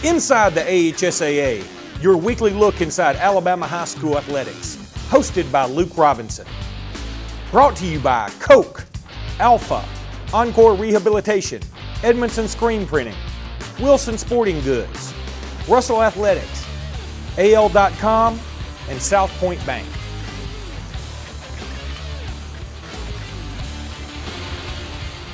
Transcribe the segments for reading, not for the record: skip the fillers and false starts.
Inside the AHSAA, your weekly look inside Alabama high school athletics, hosted by Luke Robinson. Brought to you by Coke, Alpha, Encore Rehabilitation, Edmondson Screen Printing, Wilson Sporting Goods, Russell Athletics, AL.com, and South Point Bank.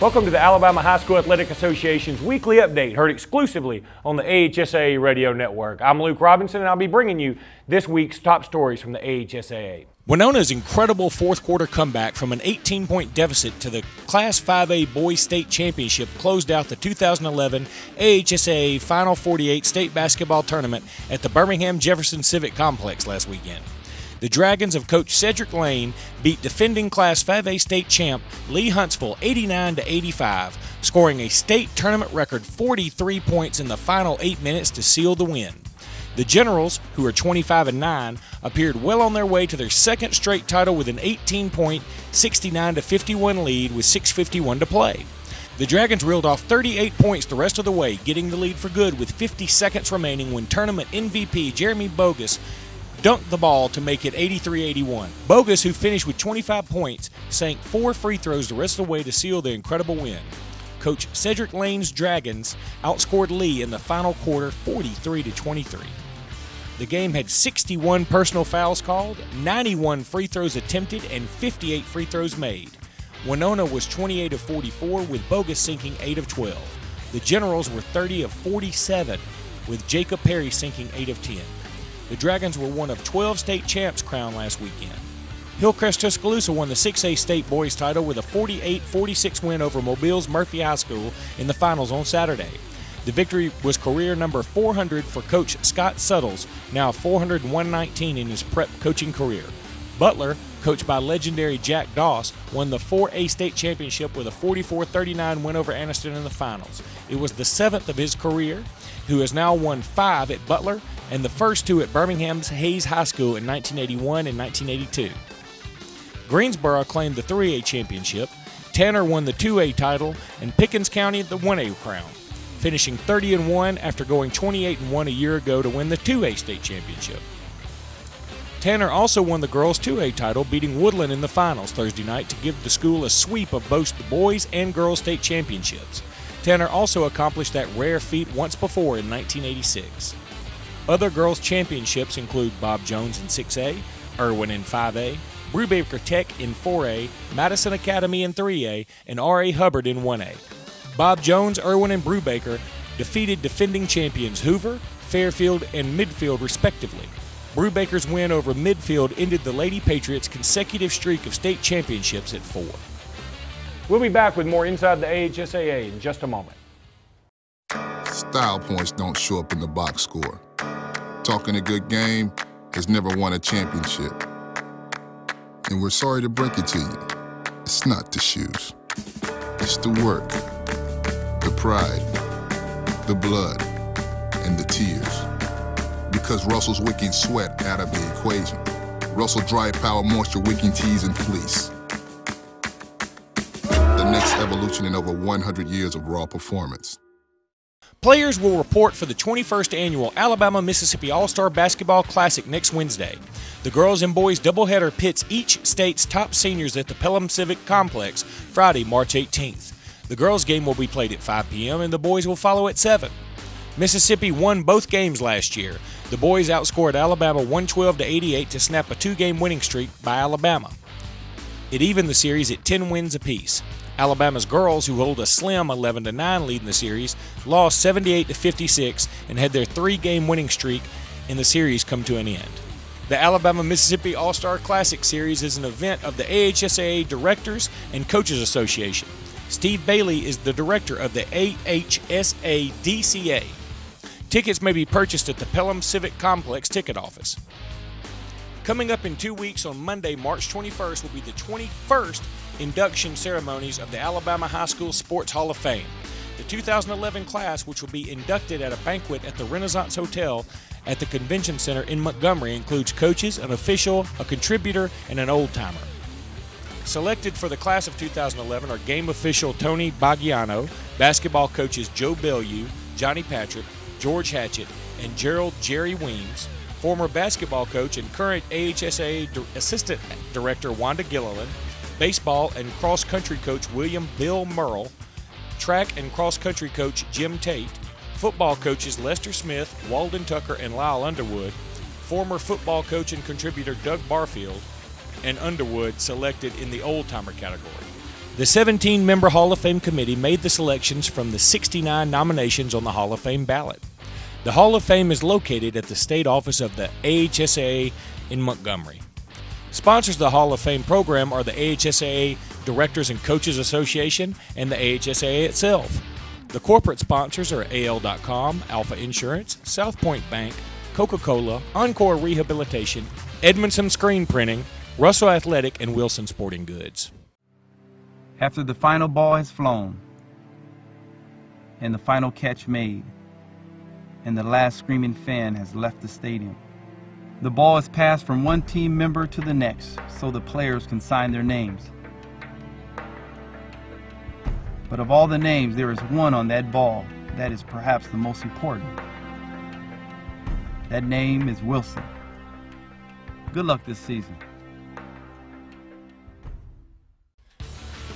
Welcome to the Alabama High School Athletic Association's weekly update, heard exclusively on the AHSAA Radio Network. I'm Luke Robinson, and I'll be bringing you this week's top stories from the AHSAA. Wenonah's incredible fourth-quarter comeback from an 18-point deficit to the Class 5A Boys State Championship closed out the 2011 AHSAA Final 48 State Basketball Tournament at the Birmingham-Jefferson Civic Complex last weekend. The Dragons of Coach Cedric Lane beat defending Class 5A state champ Lee-Huntsville 89-85, scoring a state tournament record 43 points in the final 8 minutes to seal the win. The Generals, who are 25-9, appeared well on their way to their second straight title with an 18-point, 69-51 lead with 6:51 to play. The Dragons reeled off 38 points the rest of the way, getting the lead for good with 50 seconds remaining when tournament MVP Jeremy Bogus dunked the ball to make it 83-81. Bogus, who finished with 25 points, sank 4 free throws the rest of the way to seal the incredible win. Coach Cedric Lane's Dragons outscored Lee in the final quarter 43-23. The game had 61 personal fouls called, 91 free throws attempted, and 58 free throws made. Wenonah was 28 of 44, with Bogus sinking 8 of 12. The Generals were 30 of 47, with Jacob Perry sinking 8 of 10. The Dragons were one of 12 state champs crowned last weekend. Hillcrest-Tuscaloosa won the 6A state boys title with a 48-46 win over Mobile's Murphy High School in the finals on Saturday. The victory was career number 400 for Coach Scott Suttles, now 419 in his prep coaching career. Butler, coached by legendary Jack Doss, won the 4A state championship with a 44-39 win over Anniston in the finals. It was the 7th of his career, who has now won 5 at Butler and the first 2 at Birmingham's Hayes High School in 1981 and 1982. Greensboro claimed the 3A championship, Tanner won the 2A title, and Pickens County the 1A crown, finishing 30-1 after going 28-1 a year ago to win the 2A state championship. Tanner also won the girls' 2A title, beating Woodland in the finals Thursday night to give the school a sweep of both the boys' and girls' state championships. Tanner also accomplished that rare feat once before in 1986. Other girls' championships include Bob Jones in 6A, Irwin in 5A, Brubaker Tech in 4A, Madison Academy in 3A, and R.A.Hubbard in 1A. Bob Jones, Irwin, and Brubaker defeated defending champions Hoover, Fairfield, and Midfield respectively. Brubaker's win over Midfield ended the Lady Patriots' consecutive streak of state championships at 4. We'll be back with more Inside the AHSAA in just a moment. Style points don't show up in the box score. Talking a good game has never won a championship. And we're sorry to break it to you. It's not the shoes. It's the work, the pride, the blood, and the tears. Because Russell's wicking sweat out of the equation. Russell Dry Power Moisture wicking tees and fleece. The next evolution in over 100 years of raw performance. Players will report for the 21st annual Alabama-Mississippi All-Star Basketball Classic next Wednesday. The girls and boys doubleheader pits each state's top seniors at the Pelham Civic Complex Friday, March 18th. The girls' game will be played at 5 p.m. and the boys will follow at 7. Mississippi won both games last year. The boys outscored Alabama 112-88 to snap a 2-game winning streak by Alabama. It evened the series at 10 wins apiece. Alabama's girls, who hold a slim 11-9 lead in the series, lost 78-56 and had their 3-game winning streak in the series come to an end. The Alabama-Mississippi All-Star Classic Series is an event of the AHSAA Directors and Coaches Association. Steve Bailey is the director of the AHSAA DCA. Tickets may be purchased at the Pelham Civic Complex ticket office. Coming up in 2 weeks on Monday, March 21st, will be the 21st induction ceremonies of the Alabama High School Sports Hall of Fame. The 2011 class, which will be inducted at a banquet at the Renaissance Hotel at the Convention Center in Montgomery, includes coaches, an official, a contributor, and an old-timer. Selected for the class of 2011 are game official Tony Bagiano, basketball coaches Joe Bellew, Johnny Patrick, George Hatchett and Gerald Jerry Weems, former basketball coach and current AHSAA Assistant Director Wanda Gilliland, baseball and cross-country coach William Bill Merle, track and cross-country coach Jim Tate, football coaches Lester Smith, Walden Tucker, and Lyle Underwood, former football coach and contributor Doug Barfield, and Underwood selected in the old-timer category. The 17-member Hall of Fame committee made the selections from the 69 nominations on the Hall of Fame ballot. The Hall of Fame is located at the state office of the AHSAA in Montgomery. Sponsors of the Hall of Fame program are the AHSAA Directors and Coaches Association and the AHSAA itself. The corporate sponsors are AL.com, Alpha Insurance, South Point Bank, Coca-Cola, Encore Rehabilitation, Edmondson Screen Printing, Russell Athletic, and Wilson Sporting Goods. After the final ball has flown, and the final catch made, and the last screaming fan has left the stadium, the ball is passed from one team member to the next so the players can sign their names. But of all the names, there is one on that ball that is perhaps the most important. That name is Wilson. Good luck this season.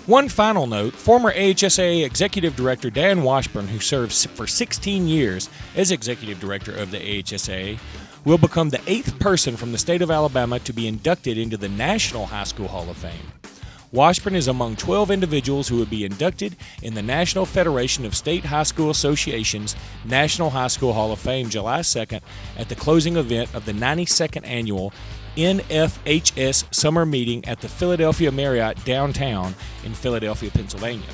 One final note, former AHSAA Executive Director Dan Washburn, who served for 16 years as Executive Director of the AHSAA, will become the 8th person from the state of Alabama to be inducted into the National High School Hall of Fame. Washburn is among 12 individuals who would be inducted in the National Federation of State High School Associations National High School Hall of Fame July 2nd at the closing event of the 92nd Annual NFHS Summer Meeting at the Philadelphia Marriott downtown in Philadelphia, Pennsylvania.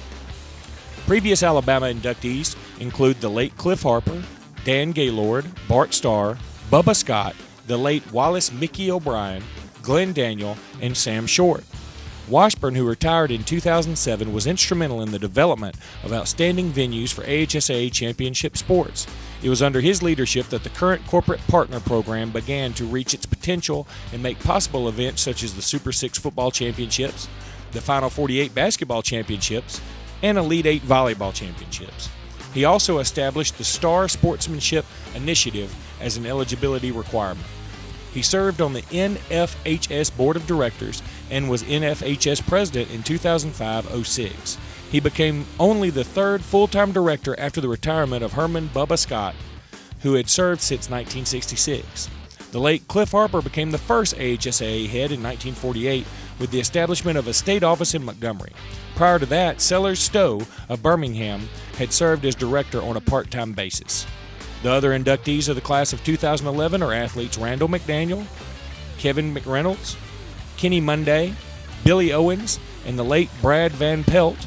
Previous Alabama inductees include the late Cliff Harper, Dan Gaylord, Bart Starr, Bubba Scott, the late Wallace Mickey O'Brien, Glenn Daniel, and Sam Short. Washburn, who retired in 2007, was instrumental in the development of outstanding venues for AHSAA championship sports. It was under his leadership that the current corporate partner program began to reach its potential and make possible events such as the Super 6 football championships, the Final 48 basketball championships, and Elite 8 volleyball championships. He also established the Star Sportsmanship Initiative as an eligibility requirement. He served on the NFHS Board of Directors and was NFHS President in 2005-06. He became only the 3rd full-time director after the retirement of Herman Bubba Scott, who had served since 1966. The late Cliff Harper became the first AHSAA head in 1948 with the establishment of a state office in Montgomery. Prior to that, Sellers Stowe of Birmingham had served as director on a part-time basis. The other inductees of the class of 2011 are athletes Randall McDaniel, Kevin McReynolds, Kenny Monday, Billy Owens, and the late Brad Van Pelt,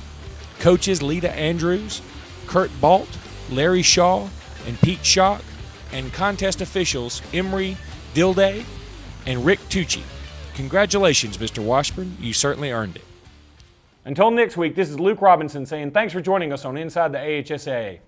coaches Lita Andrews, Kurt Balt, Larry Shaw, and Pete Schock, and contest officials Emery Dilday and Rick Tucci. Congratulations, Mr. Washburn. You certainly earned it. Until next week, this is Luke Robinson saying thanks for joining us on Inside the AHSAA.